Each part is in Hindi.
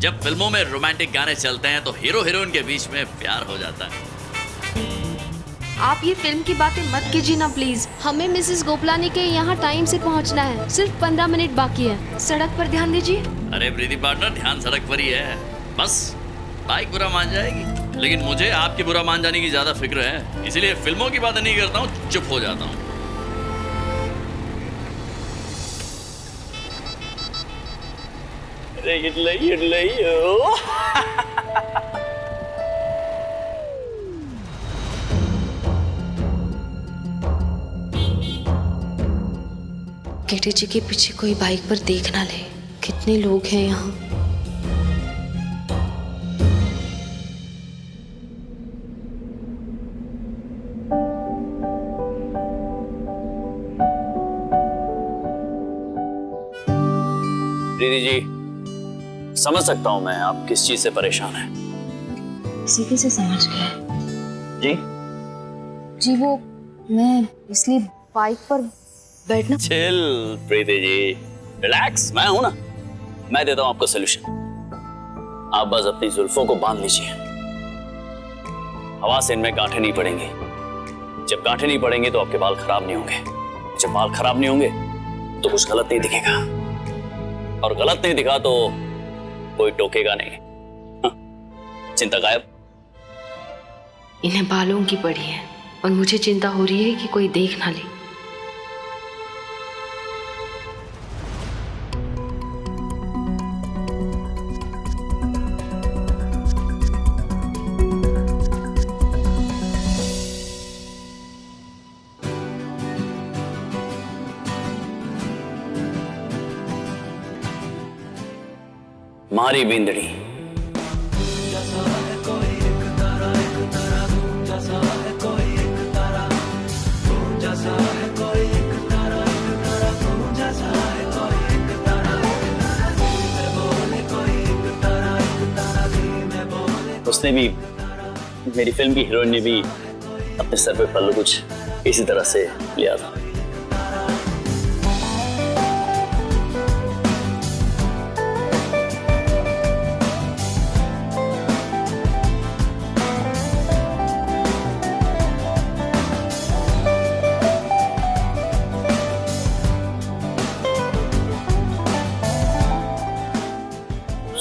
जब फिल्मों में रोमांटिक गाने चलते हैं तो हीरो हीरोइन के बीच में प्यार हो जाता है। आप ये फिल्म की बातें मत कीजिए ना प्लीज। हमें मिसेस गोपलानी के यहाँ टाइम से पहुँचना है। सिर्फ 15 मिनट बाकी है। सड़क पर ध्यान दीजिए। अरे प्रीति पार्टनर, ध्यान सड़क पर ही है। बस बाइक बुरा मान जाएगी, लेकिन मुझे आपकी बुरा मान जाने की ज्यादा फिक्र है, इसीलिए फिल्मों की बातें नहीं करता हूँ, चुप हो जाता हूँ। केटी जी के पीछे कोई बाइक पर देख ना ले। कितने लोग हैं यहाँ। दीदी जी, समझ सकता हूं मैं आप किस चीज से परेशान हैं। सीधे से समझ गए जी जी। वो मैं इसलिए बाइक पर बैठना। चिल प्रीति जी, रिलैक्स, मैं हूं ना, मैं देता हूं आपको सोल्यूशन। आप बस अपनी जुल्फों को बांध लीजिए, हवा से इनमें गांठें नहीं पड़ेंगी। जब गांठें नहीं पड़ेंगी तो आपके बाल खराब नहीं होंगे। जब बाल खराब नहीं होंगे तो कुछ गलत नहीं दिखेगा, और गलत नहीं दिखा तो कोई टोकेगा नहीं। चिंता गायब। इन्हें बालों की पड़ी है और मुझे चिंता हो रही है कि कोई देख ना ले। मारी बिंदड़ी उसने भी, मेरी फिल्म की हीरोइन ने भी अपने सर पे पल्लू कुछ इसी तरह से लिया था।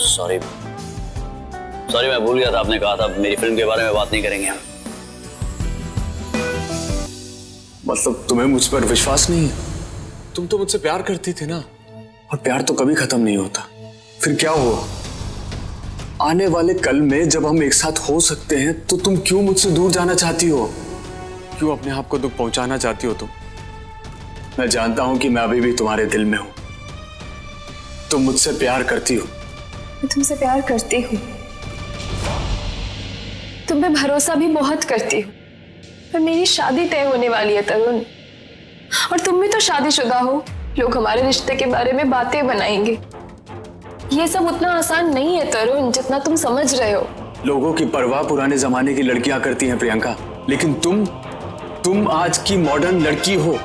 सॉरी, मैं भूल गया था, आपने कहा था मेरी फिल्म के बारे में बात नहीं करेंगे हम। मतलब तुम्हें मुझ पर विश्वास नहीं है? तुम तो मुझसे प्यार करती थी ना, और प्यार तो कभी खत्म नहीं होता। फिर क्या हुआ? आने वाले कल में जब हम एक साथ हो सकते हैं तो तुम क्यों मुझसे दूर जाना चाहती हो? क्यों अपने आप को दुख पहुंचाना चाहती हो तुम? मैं जानता हूं कि मैं अभी भी तुम्हारे दिल में हूं। तुम मुझसे प्यार करती हो। मैं तुमसे प्यार करती हूँ, तुम पे भरोसा भी बहुत करती हूँ, पर मेरी शादी तय होने वाली है तरुण, और तुम भी तो शादीशुदा हो। लोग हमारे रिश्ते के बारे में बातें बनाएंगे। ये सब उतना आसान नहीं है तरुण, जितना तुम समझ रहे हो। लोगों की परवाह पुराने जमाने की लड़कियां करती हैं प्रियंका, लेकिन तुम आज की मॉडर्न लड़की हो,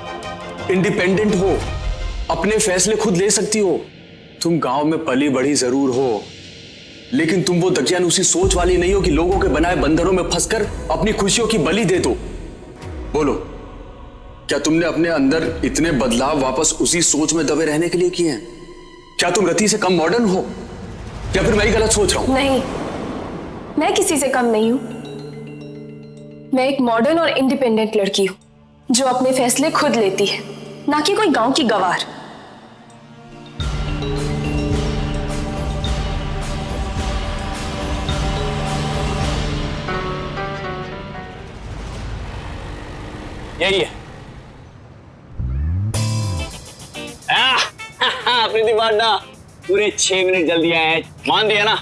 इंडिपेंडेंट हो, अपने फैसले खुद ले सकती हो। तुम गांव में पली बड़ी जरूर हो, लेकिन तुम वो दकियानूसी सोच वाली नहीं हो कि लोगों के बनाए बंदरों में फंसकर अपनी खुशियों की बलि दे दो। बोलो, क्या तुमने अपने अंदर इतने बदलाव वापस उसी सोच में दबे रहने के लिए किए हैं? क्या तुम रति से कम मॉडर्न हो, या फिर मैं ही गलत सोच रहा हूं? नहीं, मैं किसी से कम नहीं हूं। मैं एक मॉडर्न और इंडिपेंडेंट लड़की हूं, जो अपने फैसले खुद लेती है, ना कि कोई गांव की गवार। यही है। प्रीति पार्टनर, पूरे 6 मिनट जल्दी आए हैं। मान दिया ना,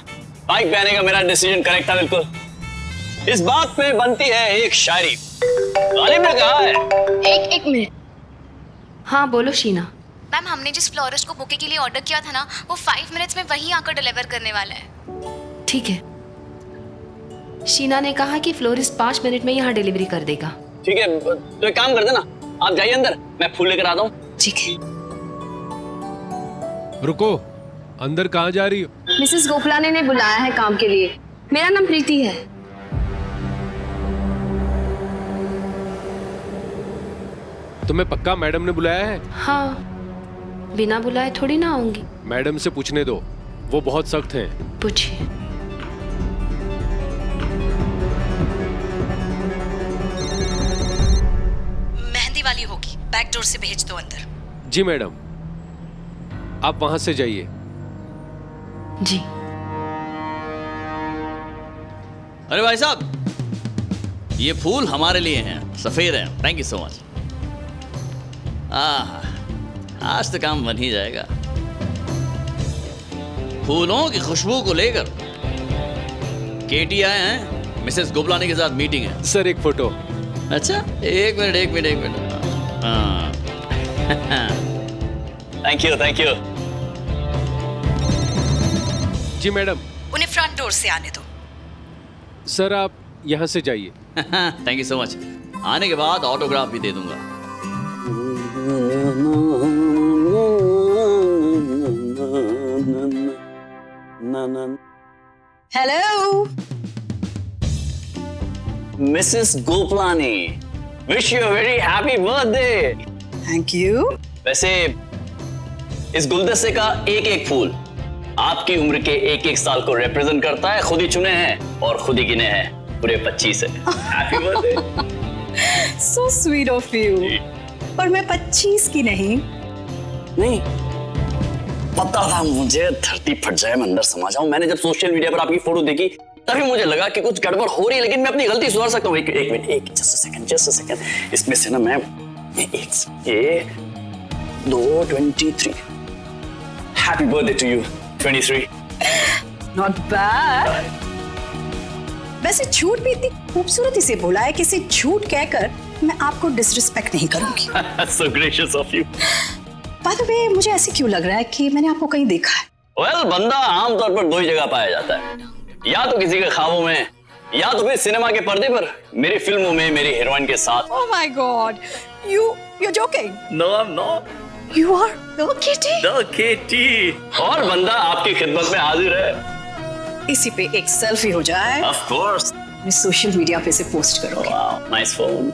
बाइक पहने का मेरा डिसीजन करेक्ट था बिल्कुल। इस बात पे बनती है एक शायरी। गालिब ने कहा है। एक मिनट। हाँ बोलो शीना। मैम, हमने जिस फ्लोरिस्ट को बुके के लिए ऑर्डर किया था ना, वो 5 मिनट्स में वहीं आकर डिलीवर करने वाला है। ठीक है। शीना ने कहा कि फ्लोरिस्ट 5 मिनट में यहाँ डिलीवरी कर देगा। ठीक है, तो एक काम कर देना, आप जाइए अंदर, मैं फूल लेकर आता हूँ। ठीक है। रुको, अंदर कहाँ जा रही हो? मिसेस गोपलानी ने बुलाया है काम के लिए। मेरा नाम प्रीति है। तुम्हें पक्का मैडम ने बुलाया है? हाँ, बिना बुलाए थोड़ी ना आऊंगी। मैडम से पूछने दो, वो बहुत सख्त हैं। पूछिए। मेहंदी वाली होगी, बैक डोर से भेज दो अंदर। जी मैडम, आप वहां से जाइए। जी। अरे भाई साहब, ये फूल हमारे लिए हैं, सफेद हैं। Thank you so much. आज तो काम बन ही जाएगा। फूलों की खुशबू को लेकर केटी आए हैं, मिसेस गोपलानी के साथ मीटिंग है। सर एक फोटो। अच्छा, एक मिनट। हाँ। Thank you. जी मैडम। उन्हें फ्रंट डोर से आने दो। सर आप यहाँ से जाइए। Thank you so much. आने के बाद ऑटोग्राफ भी दे दूंगा। Hello Mrs Gopalani, wish you a very happy birthday. Thank you. वैसे इस गुलदस्ते का एक एक फूल आपकी उम्र के एक एक साल को रिप्रेजेंट करता है। खुद ही चुने हैं और खुद ही गिने हैं, पूरे 25 है। Happy birthday. So sweet of you. पर मैं 25 की नहीं। पता था मुझे, धरती फट जाए मैं अंदर समा जाऊं। मैंने जब सोशल मीडिया पर आपकी फोटो देखी तभी मुझे लगा कि कुछ गड़बड़ हो रही है, लेकिन मैं अपनी गलती सुधार सकता हूँ। एक मिनट, जस्ट अ सेकंड। इसमें से ना मैं ये 23। Happy birthday to you 23। Not bad. वैसे झूठ भी इतनी खूबसूरती से बोला है, किसी झूठ कहकर मैं आपको डिसरिस्पेक्ट नहीं करूंगी। So gracious of you. By the way, मुझे ऐसे क्यों लग रहा है कि मैंने आपको कहीं देखा है? Well, बंदा आमतौर पर दो ही जगह पाया जाता है, या तो किसी के ख्वाबों में, या तो फिर सिनेमा के पर्दे पर मेरी फिल्मों में मेरी हीरोइन के साथ। Oh my God, you're joking? No, I'm not. You are the kitty? The kitty. और बंदा आपकी खिदमत में हाजिर है। इसी पे एक सेल्फी हो जाए। Of course. मैं सोशल मीडिया पे से पोस्ट करूंगी। Wow, nice phone.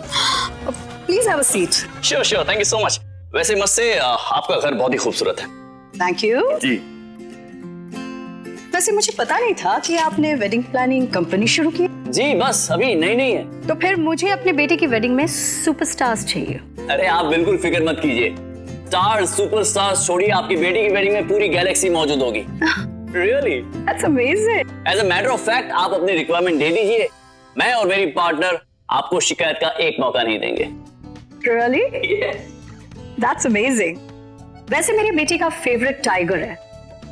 Please have a seat. Sure, thank you so much. वैसे मत से आपका घर बहुत ही खूबसूरत है। Thank you. जी। वैसे मुझे पता नहीं था कि आपने वेडिंग प्लानिंग कंपनी शुरू की। जी बस अभी नई है। तो फिर मुझे अपने बेटे की वेडिंग में सुपरस्टार्स चाहिए। अरे आप बिल्कुल फिक्र मत कीजिए, स्टार सुपरस्टार्स छोड़िए, आपकी बेटी की वेडिंग में पूरी गैलेक्सी मौजूद होगी। Really? That's amazing. As a matter of fact, आप अपनी रिक्वायरमेंट दे दीजिए, मैं और मेरी पार्टनर आपको शिकायत का एक मौका नहीं देंगे। Really? Yes. That's amazing. वैसे मेरी बेटी का फेवरेट टाइगर है,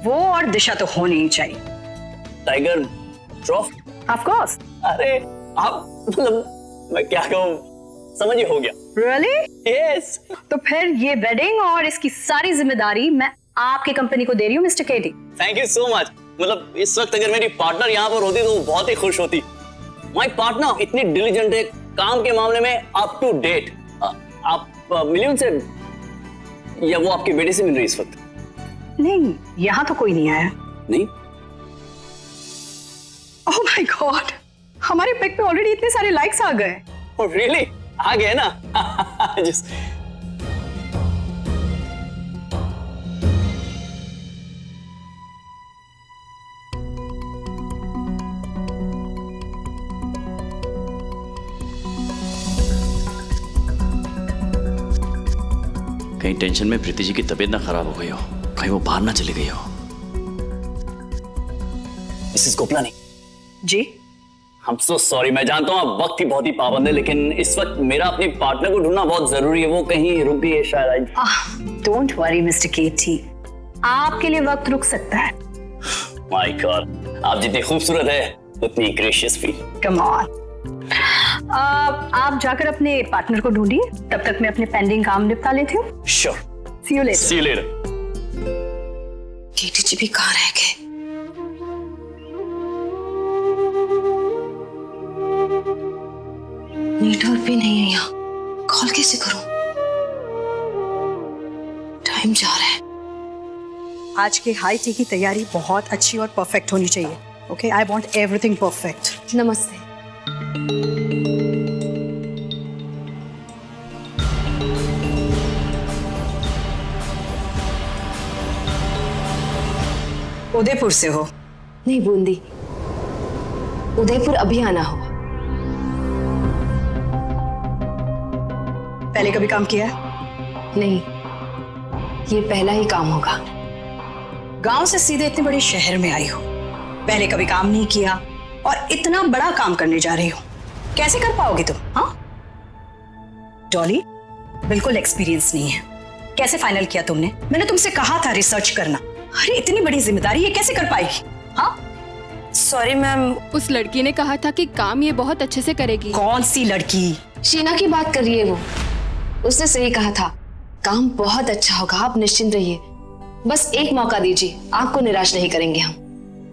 वो और दिशा तो होनी ही चाहिए। टाइगर श्रॉफ? Of course. अरे आप मतलब मैं क्या कहूँ, समझ ही हो गया। Really? Yes. तो फिर ये वेडिंग और इसकी सारी जिम्मेदारी मैं आपकी कंपनी को दे रही हूँ mister KT. Thank you so much. मतलब इस वक्त अगर मेरी पार्टनर यहाँ पर होती तो वो बहुत ही खुश होती। माय पार्टनर इतनी डिलीजेंट है, काम के मामले में अप टू डेट। आप मिले उनसे या वो आपकी बेटे से मिल रही इस वक्त? नहीं, यहाँ तो कोई नहीं आया। नहीं? ओह माय गॉड, हमारे पिक पे ऑलरेडी इतने सारे लाइक्स आ गए। Oh really? आ गए ना? Just... कहीं टेंशन में प्रीति जी की तबीयत ना खराब हो गई हो, कहीं वो बाहर ना चली गई हो। Mrs Gopalani ji. I'm so sorry, मैं जानता हूँ आप वक्त की बहुत ही पाबंद है, लेकिन इस वक्त मेरा अपने पार्टनर को ढूंढना बहुत जरूरी है। वो कहीं रुक गई है शायद। डोंट वरी मिस्टर केटी, आपके लिए वक्त रुक सकता है। माय गॉड, आप जितनी खूबसूरत है उतनी ग्रेशियस भी। Come on. आप जाकर अपने पार्टनर को ढूंढिए, तब तक मैं अपने पेंडिंग काम निपटा लेती हूँ। Sure, see you later. See you later. KT ji भी कहाँ रह गए? नेटवर्क भी नहीं है यहाँ, कॉल कैसे करूं? टाइम जा रहा है। आज के हाई टी की तैयारी बहुत अच्छी और परफेक्ट होनी चाहिए। Okay, I want everything perfect. नमस्ते। उदयपुर से हो? नहीं, बूंदी। उदयपुर अभी आना होगा। पहले कभी काम किया है? नहीं, ये पहला ही काम होगा। गांव से सीधे इतने बड़े शहर में आई हो, पहले कभी काम नहीं किया और इतना बड़ा काम करने जा रही हो, कैसे कर पाओगी तुम? हाँ डॉली, बिल्कुल एक्सपीरियंस नहीं है। कैसे फाइनल किया तुमने? मैंने तुमसे कहा था रिसर्च करना। अरे इतनी बड़ी जिम्मेदारी ये कैसे कर पाएगी? हाँ सॉरी मैम, उस लड़की ने कहा था कि काम ये बहुत अच्छे से करेगी। कौन सी लड़की? शीना की बात कर रही है वो। उसने सही कहा था, काम बहुत अच्छा होगा, आप निश्चिंत रहिए। बस एक मौका दीजिए, आपको निराश नहीं करेंगे हम।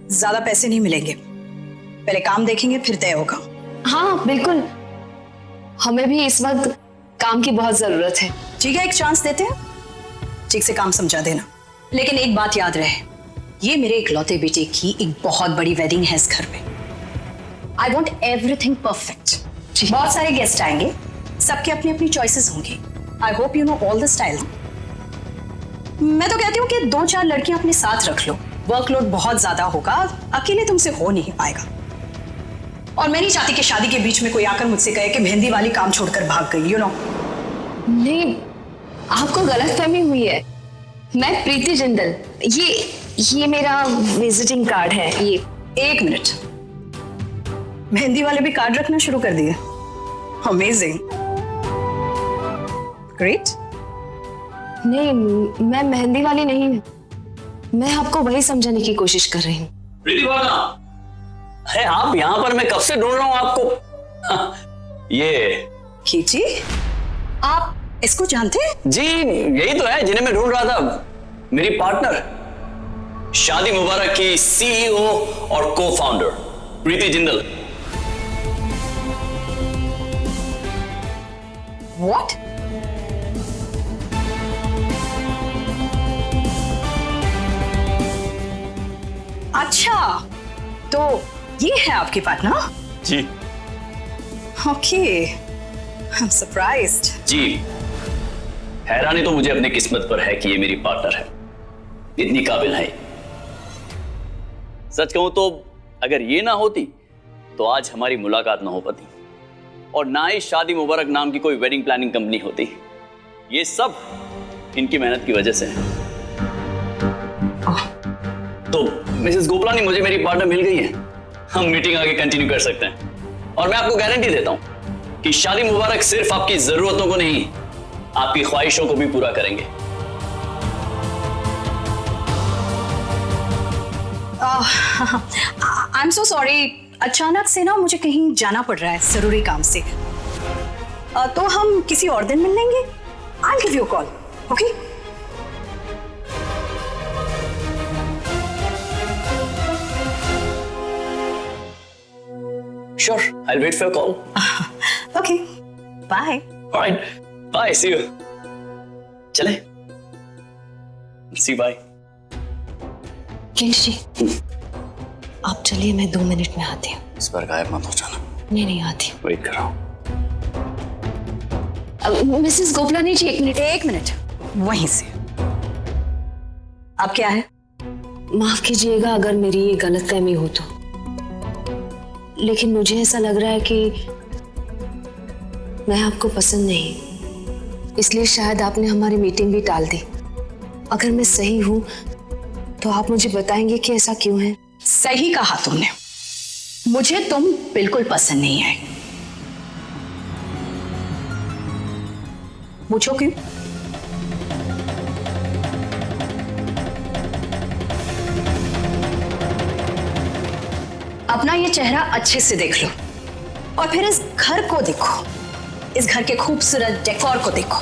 ज्यादा पैसे नहीं मिलेंगे, पहले काम देखेंगे फिर तय होगा। हाँ बिल्कुल, हमें भी इस वक्त काम की बहुत जरूरत है। ठीक है, एक चांस देते हैं, ठीक से काम समझा देना। लेकिन एक बात याद रहे, ये मेरे इकलौते बेटे की एक बहुत बड़ी वेडिंग है इस घर में। I want everything perfect. बहुत सारे गेस्ट आएंगे, सबके अपनी अपनी चॉइसेस होंगे। I hope you know all the style. मैं तो कहती हूँ कि 2-4 लड़कियां अपने साथ रख लो, वर्कलोड बहुत ज्यादा होगा, अकेले तुमसे हो नहीं पाएगा। और मैं नहीं चाहती कि शादी के बीच में कोई आकर मुझसे कहे कि मेहंदी वाली काम छोड़कर भाग गई, यू नो। नहीं, आपको गलतफहमी हुई है। मैं प्रीति जिंदल, ये मेरा विजिटिंग कार्ड है। ये 1 मिनट, मेहंदी वाले भी कार्ड रखना शुरू कर दिए? Amazing, great. नहीं, मैं मेहंदी वाली नहीं हूँ। मैं आपको वही समझाने की कोशिश कर रही हूँ। प्रीति भावना, अरे आप यहाँ पर, मैं कब से ढूंढ रहा हूँ आपको। ये खींची, आप इसको जानते हैं? जी यही तो है जिन्हें मैं ढूंढ रहा था, मेरी पार्टनर, शादी मुबारक की सीईओ और को फाउंडर प्रीति जिंदल। What? अच्छा, तो ये है आपकी पार्टनर? जी। Okay, I am surprised. जी, हैरानी तो मुझे अपनी किस्मत पर है कि ये मेरी पार्टनर है, इतनी काबिल है। सच कहूं तो अगर ये ना होती तो आज हमारी मुलाकात ना हो पाती और ना ही शादी मुबारक नाम की कोई वेडिंग प्लानिंग कंपनी होती। ये सब इनकी मेहनत की वजह से है। तो मिसेस गोपलानी, मुझे मेरी पार्टनर मिल गई है, हम मीटिंग आगे कंटिन्यू कर सकते हैं। और मैं आपको गारंटी देता हूं कि शादी मुबारक सिर्फ आपकी जरूरतों को नहीं, आपकी ख्वाहिशों को भी पूरा करेंगे। आई एम सो सॉरी, अचानक से ना मुझे कहीं जाना पड़ रहा है जरूरी काम से। तो हम किसी और दिन मिल लेंगे। I give you call, okay? Sure, I'll wait for your call. Okay, bye. Alright, bye, see you. चले? See you, bye. जी, आप चलिए, मैं 2 मिनट में आती हूँ। इस बार गायब मत हो जाना। नहीं आती हूँ। वेट कर रहा हूँ। मिसेस गोपलानी जी, 1 मिनट। 1 मिनट, वहीं से। अब क्या है? माफ कीजिएगा अगर मेरी ये गलतफहमी हो तो, लेकिन मुझे ऐसा लग रहा है कि मैं आपको पसंद नहीं, इसलिए शायद आपने हमारी मीटिंग भी टाल दी। अगर मैं सही हूं तो आप मुझे बताएंगे कि ऐसा क्यों है? सही कहा तुमने, मुझे तुम बिल्कुल पसंद नहीं है। पूछो क्यों? अपना ये चेहरा अच्छे से देख लो और फिर इस घर को देखो, इस घर के खूबसूरत डेकोर को देखो।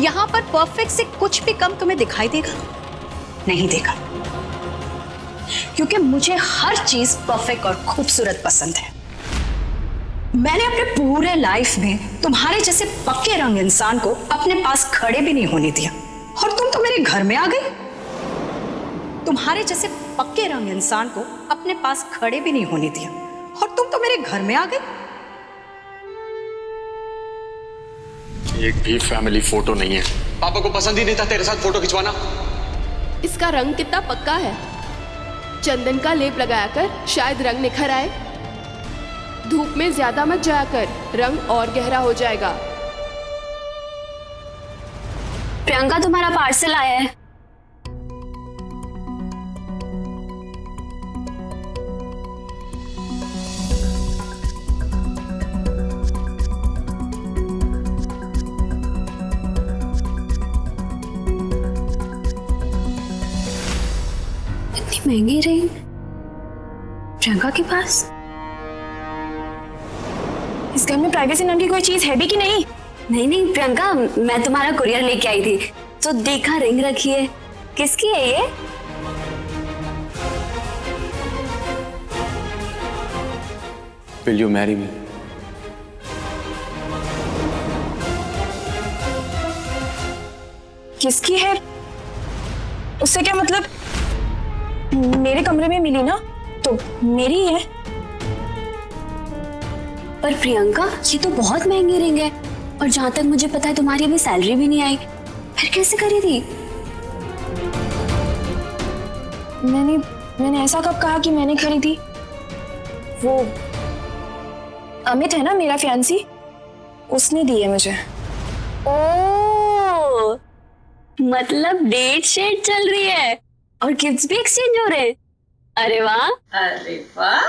यहां पर परफेक्ट से कुछ भी कम तुम्हें दिखाई देगा? नहीं देगा, क्योंकि मुझे हर चीज परफेक्ट और खूबसूरत पसंद है। मैंने अपने पूरे लाइफ में तुम्हारे जैसे पक्के रंग इंसान को अपने पास खड़े भी नहीं होने दिया, और तुम तो मेरे घर में आ गई। तुम्हारे जैसे पक्के रंग इंसान को अपने पास खड़े भी नहीं होने दिया, और तुम तो मेरे घर में आ गई। एक भी फैमिली फोटो नहीं है। पापा को पसंद ही नहीं था तेरे साथ फोटो खिंचवाना। इसका रंग कितना पक्का है। चंदन का लेप लगाया कर, शायद रंग निखर आए। धूप में ज्यादा मत जाया कर, रंग और गहरा हो जाएगा। प्रियंका, तुम्हारा पार्सल आया है। महंगी रिंग प्रियंका के पास। इस घर में प्राइवेसी नाम की कोई चीज है भी कि नहीं? नहीं प्रियंका, मैं तुम्हारा कुरियर लेके आई थी तो देखा रिंग रखी है। किसकी है ये? Will you marry me? किसकी है उससे क्या मतलब? मेरे कमरे में मिली ना तो मेरी ही है। पर प्रियंका, ये तो बहुत महंगी रिंग है, और जहां तक मुझे पता है तुम्हारी अभी सैलरी भी नहीं आई। फिर कैसे करी थी? मैंने ऐसा कब कहा कि मैंने खरीदी? वो अमित है ना मेरा फियांसी, उसने दी है मुझे। ओ, मतलब डेट शेट चल रही है और गिफ्ट्स भी एक्सचेंज हो रहे हैं। अरे वाह! अरे वाह,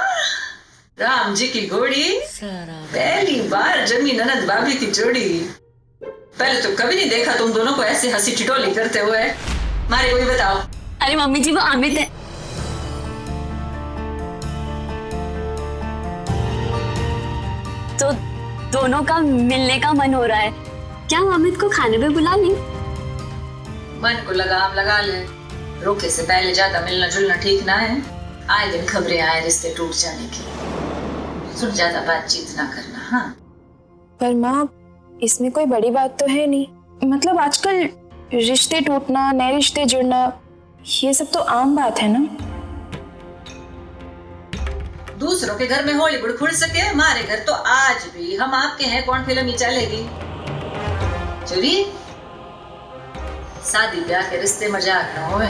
राम जी की घोड़ी पहली बार जमी ननद भाभी की जोड़ी। पहले तो कभी नहीं देखा तुम दोनों को ऐसे हंसी ठिठोली करते हुए। मारे को भी बताओ। अरे मम्मी जी, वो अमित है। तो दोनों का मिलने का मन हो रहा है। क्या हम अमित को खाने पे बुला लें? मन को लगाम लगा ले। रोके से पहले ज्यादा मिलना जुलना ठीक ना है। आए दिन खबरें आए रिश्ते टूट जाने की। सुन, ज्यादा बातचीत ना करना। हाँ, पर माँ, इसमें कोई बड़ी बात तो है नहीं। मतलब आजकल रिश्ते टूटना, नए रिश्ते जुड़ना, ये सब तो आम बात है ना। दूसरों के घर में होली बुड़खुड़ सके, हमारे घर तो आज भी हम आपके हैं कौन फिल्म ही चलेगी। चुरी, शादी ब्याह के रिश्ते मजाक ना होए।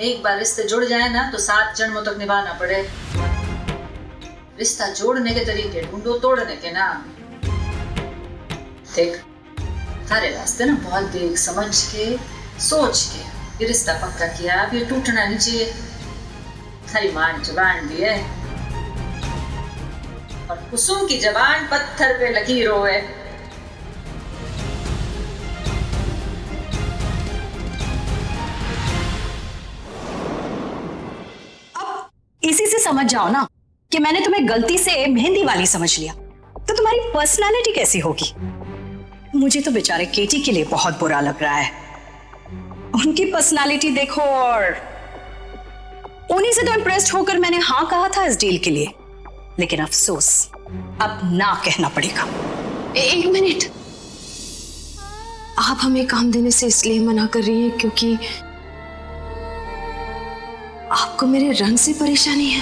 एक बार रिश्ते जुड़ जाए ना तो 7 जन्मों तक निभाना पड़े। रिश्ता जोड़ने के तरीके ढूंढो, तोड़ने के ना। देख, सारे रास्ते ना बहुत देख समझ के सोच के ये रिश्ता पक्का किया। अब ये टूटना नहीं चाहिए। थारी मान जबान दी है, और कुसुम की जबान पत्थर पे लकीर होए। इसी से समझ जाओ ना कि मैंने तुम्हें गलती से मेहंदी वाली समझ लिया, तो तुम्हारी पर्सनालिटी कैसी होगी? मुझे तो बेचारे केटी के लिए बहुत बुरा लग रहा है। उनकी पर्सनालिटी देखो, और उन्हीं से तो इम्प्रेस्ड होकर मैंने हाँ कहा था इस डील के लिए। लेकिन अफसोस, अब ना कहना पड़ेगा। एक मिनट, आप हमें काम देने से इसलिए मना कर रही हैं क्योंकि आपको मेरे रंग से परेशानी है,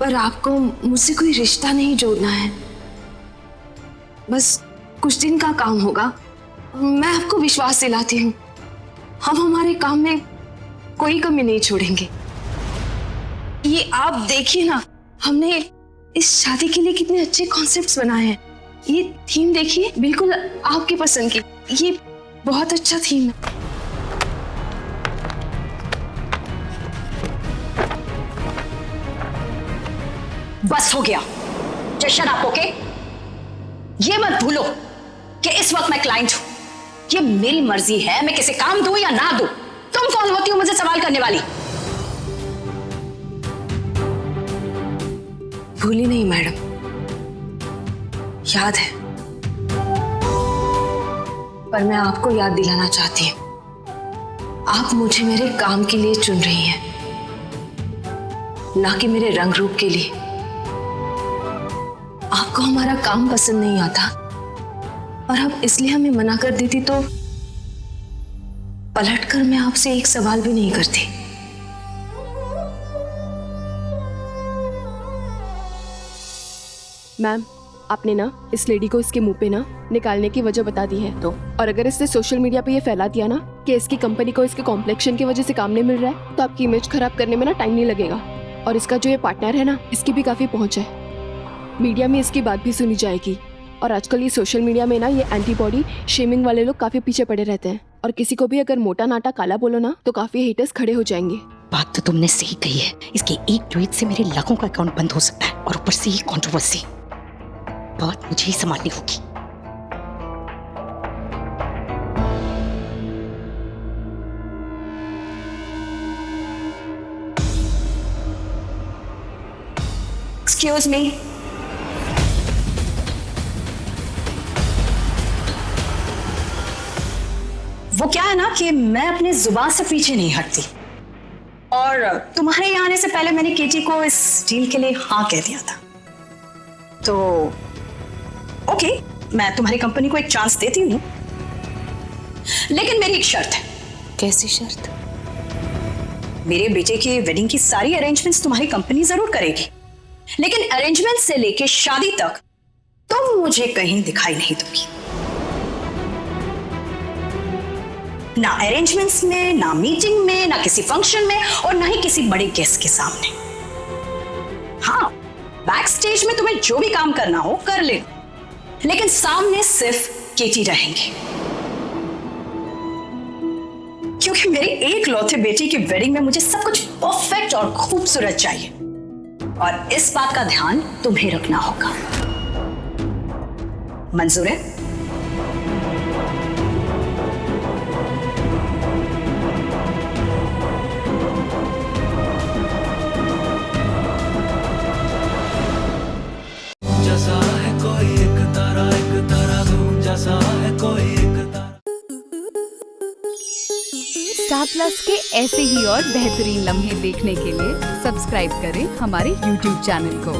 पर आपको मुझसे कोई रिश्ता नहीं जोड़ना है। बस कुछ दिन का काम होगा। मैं आपको विश्वास दिलाती हूँ, हम हमारे काम में कोई कमी नहीं छोड़ेंगे। ये आप देखिए ना, हमने इस शादी के लिए कितने अच्छे कॉन्सेप्ट्स बनाए हैं। ये थीम देखिए, बिल्कुल आपकी पसंद की। ये बहुत अच्छा थीम है। बस हो गया। Just shut up, okay? ये मत भूलो कि इस वक्त मैं क्लाइंट हूं। ये मेरी मर्जी है मैं किसे काम दूं या ना दूं। तुम कौन होती हो मुझे सवाल करने वाली? भूली नहीं मैडम, याद है, पर मैं आपको याद दिलाना चाहती हूँ, आप मुझे मेरे काम के लिए चुन रही हैं, ना कि मेरे रंग रूप के लिए। आपको हमारा काम पसंद नहीं आता और आप इसलिए हमें मना कर देती तो पलटकर मैं आपसे एक सवाल भी नहीं करती। मैम, आपने ना इस लेडी को इसके मुंह पे ना निकालने की वजह बता दी है तो, और अगर इसने सोशल मीडिया पे ये फैला दिया ना कि इसकी कंपनी को इसके कॉम्प्लेक्शन की वजह से काम नहीं मिल रहा है, तो आपकी इमेज खराब करने में ना टाइम नहीं लगेगा। और इसका जो ये पार्टनर है ना, इसकी भी काफी पहुंच है, मीडिया में इसकी बात भी सुनी जाएगी। और आजकल ये सोशल मीडिया में ना ये एंटीबॉडी शेमिंग वाले लोग काफी पीछे पड़े रहते हैं, और किसी को भी अगर मोटा नाटा काला बोलो ना तो काफी हेटर्स खड़े हो जाएंगे। बात तो तुमने सही कही है, इसके एक ट्वीट से मेरे लाखों का अकाउंट बंद हो सकता है, और ऊपर से ये कंट्रोवर्सी, बात मुझे ही संभालनी होगी। Excuse me. वो क्या है ना कि मैं अपने जुबान से पीछे नहीं हटती, और तुम्हारे यहाँ आने से पहले मैंने केटी को इस डील के लिए हाँ कह दिया था। तो ओके, मैं तुम्हारी कंपनी को एक चांस देती हूँ, लेकिन मेरी एक शर्त है। कैसी शर्त? मेरे बेटे की वेडिंग की सारी अरेंजमेंट्स तुम्हारी कंपनी जरूर करेगी, लेकिन अरेंजमेंट से लेके शादी तक तुम मुझे कहीं दिखाई नहीं दोगी, ना अरेंजमेंट्स में, ना मीटिंग में, ना किसी फंक्शन में, और ना ही किसी बड़े गेस्ट के सामने। हाँ, बैक स्टेज में तुम्हें जो भी काम करना हो कर ले, लेकिन सामने सिर्फ केटी रहेंगे, क्योंकि मेरी एक लौते बेटी की वेडिंग में मुझे सब कुछ परफेक्ट और खूबसूरत चाहिए, और इस बात का ध्यान तुम्हें रखना होगा। मंजूर है? स्टार प्लस के ऐसे ही और बेहतरीन लम्हे देखने के लिए सब्सक्राइब करें हमारे YouTube चैनल को।